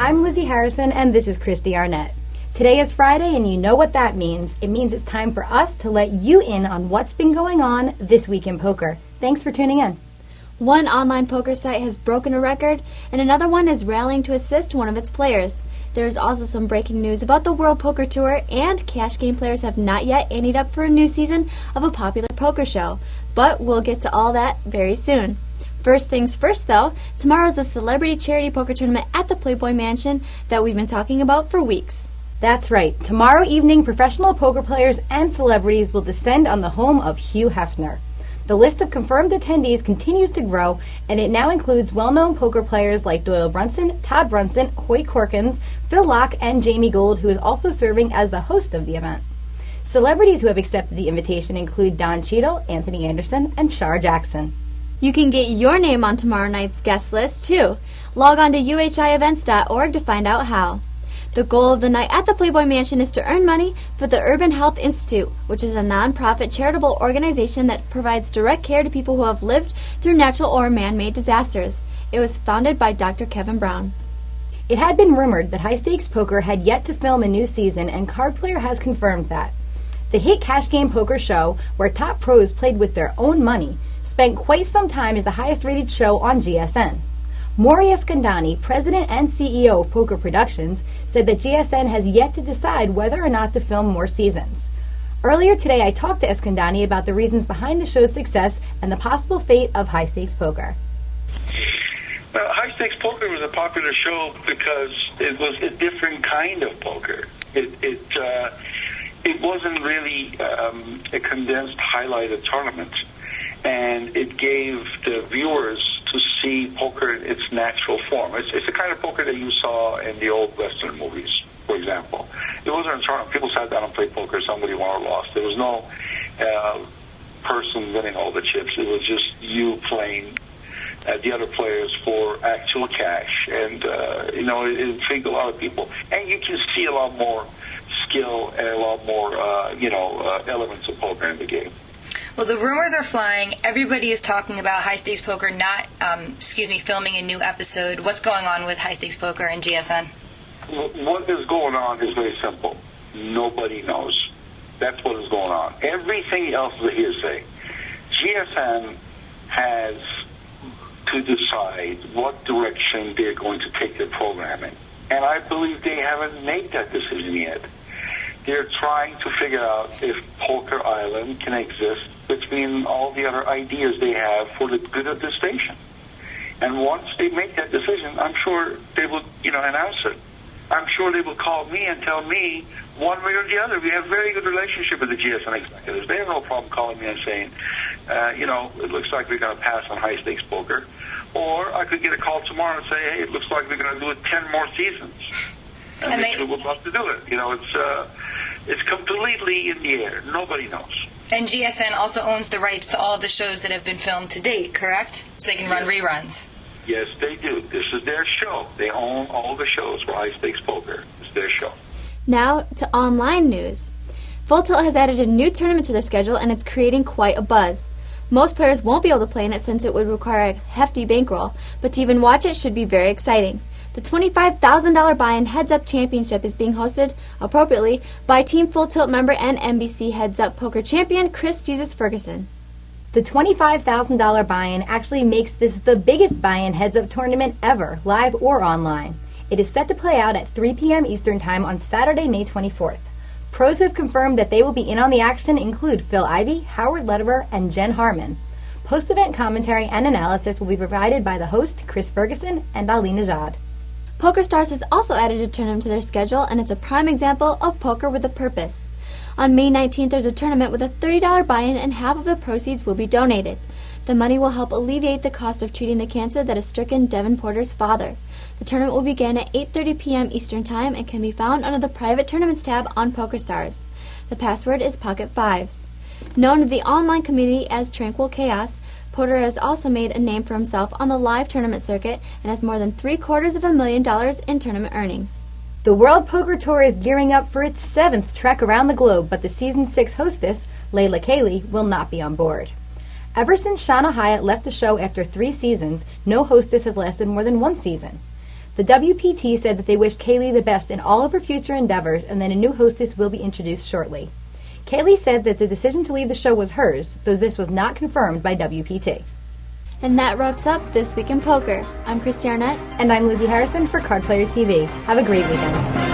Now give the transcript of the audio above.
I'm Lizzie Harrison, and this is Christy Arnett. Today is Friday, and you know what that means. It means it's time for us to let you in on what's been going on this week in poker. Thanks for tuning in. One online poker site has broken a record, and another one is rallying to assist one of its players. There is also some breaking news about the World Poker Tour, and cash game players have not yet anteed up for a new season of a popular poker show. But we'll get to all that very soon. First things first, though, tomorrow is the Celebrity Charity Poker Tournament at the Playboy Mansion that we've been talking about for weeks. That's right. Tomorrow evening, professional poker players and celebrities will descend on the home of Hugh Hefner. The list of confirmed attendees continues to grow, and it now includes well-known poker players like Doyle Brunson, Todd Brunson, Hoyt Corkins, Phil Locke, and Jamie Gold, who is also serving as the host of the event. Celebrities who have accepted the invitation include Don Cheadle, Anthony Anderson, and Shar Jackson. You can get your name on tomorrow night's guest list, too. Log on to uhievents.org to find out how. The goal of the night at the Playboy Mansion is to earn money for the Urban Health Institute, which is a non-profit charitable organization that provides direct care to people who have lived through natural or man-made disasters. It was founded by Dr. Kevin Brown. It had been rumored that High Stakes Poker had yet to film a new season, and Card Player has confirmed that. The hit cash game poker show, where top pros played with their own money, spent quite some time as the highest-rated show on GSN. Maury Escandani, president and CEO of Poker Productions, said that GSN has yet to decide whether or not to film more seasons. Earlier today, I talked to Escandani about the reasons behind the show's success and the possible fate of High Stakes Poker. Well, High Stakes Poker was a popular show because it was a different kind of poker. It wasn't really a condensed, highlighted tournament, and it gave the viewers to see poker in its natural form. It's the kind of poker that you saw in the old Western movies, for example. It wasn't a tournament. People sat down and played poker. Somebody won or lost. There was no person winning all the chips. It was just you playing the other players for actual cash. And, it intrigued a lot of people. And you can see a lot more skill and a lot more, elements of poker in the game. Well, the rumors are flying. Everybody is talking about High Stakes Poker not, filming a new episode. What's going on with High Stakes Poker and GSN? What is going on is very simple. Nobody knows. That's what is going on. Everything else is a hearsay. GSN has to decide what direction they're going to take their programming. And I believe they haven't made that decision yet. They're trying to figure out if Poker Island can exist between all the other ideas they have for the good of the station. And once they make that decision, I'm sure they will, announce it. I'm sure they will call me and tell me one way or the other. We have a very good relationship with the GSN executives. They have no problem calling me and saying, it looks like we're going to pass on High Stakes Poker. Or I could get a call tomorrow and say, hey, it looks like we're going to do it 10 more seasons. And they would love to do it. It's completely in the air. Nobody knows. And GSN also owns the rights to all of the shows that have been filmed to date, correct? So they can run reruns. Yes, they do. This is their show. They own all the shows for High Stakes Poker. It's their show. Now to online news. Full Tilt has added a new tournament to their schedule, and it's creating quite a buzz. Most players won't be able to play in it since it would require a hefty bankroll, but to even watch it should be very exciting. The $25,000 buy-in Heads Up Championship is being hosted, appropriately, by Team Full Tilt member and NBC Heads Up Poker champion Chris Jesus Ferguson. The $25,000 buy-in actually makes this the biggest buy-in Heads Up tournament ever, live or online. It is set to play out at 3 p.m. Eastern Time on Saturday, May 24th. Pros who have confirmed that they will be in on the action include Phil Ivey, Howard Lederer, and Jen Harmon. Post-event commentary and analysis will be provided by the host, Chris Ferguson, and Ali Najad. PokerStars has also added a tournament to their schedule, and it's a prime example of poker with a purpose. On May 19th, there's a tournament with a $30 buy-in, and half of the proceeds will be donated. The money will help alleviate the cost of treating the cancer that has stricken Devin Porter's father. The tournament will begin at 8:30 p.m. Eastern Time and can be found under the Private Tournaments tab on PokerStars. The password is Pocket Fives. Known to the online community as Tranquil Chaos, Porter has also made a name for himself on the live tournament circuit and has more than $750,000 in tournament earnings. The World Poker Tour is gearing up for its 7th trek around the globe, but the Season 6 hostess, Layla Cayley, will not be on board. Ever since Shauna Hyatt left the show after 3 seasons, no hostess has lasted more than 1 season. The WPT said that they wish Kaylee the best in all of her future endeavors and that a new hostess will be introduced shortly. Kaylee said that the decision to leave the show was hers, though this was not confirmed by WPT. And that wraps up This Week in Poker. I'm Christy Arnett. And I'm Lizzie Harrison for Card Player TV. Have a great weekend.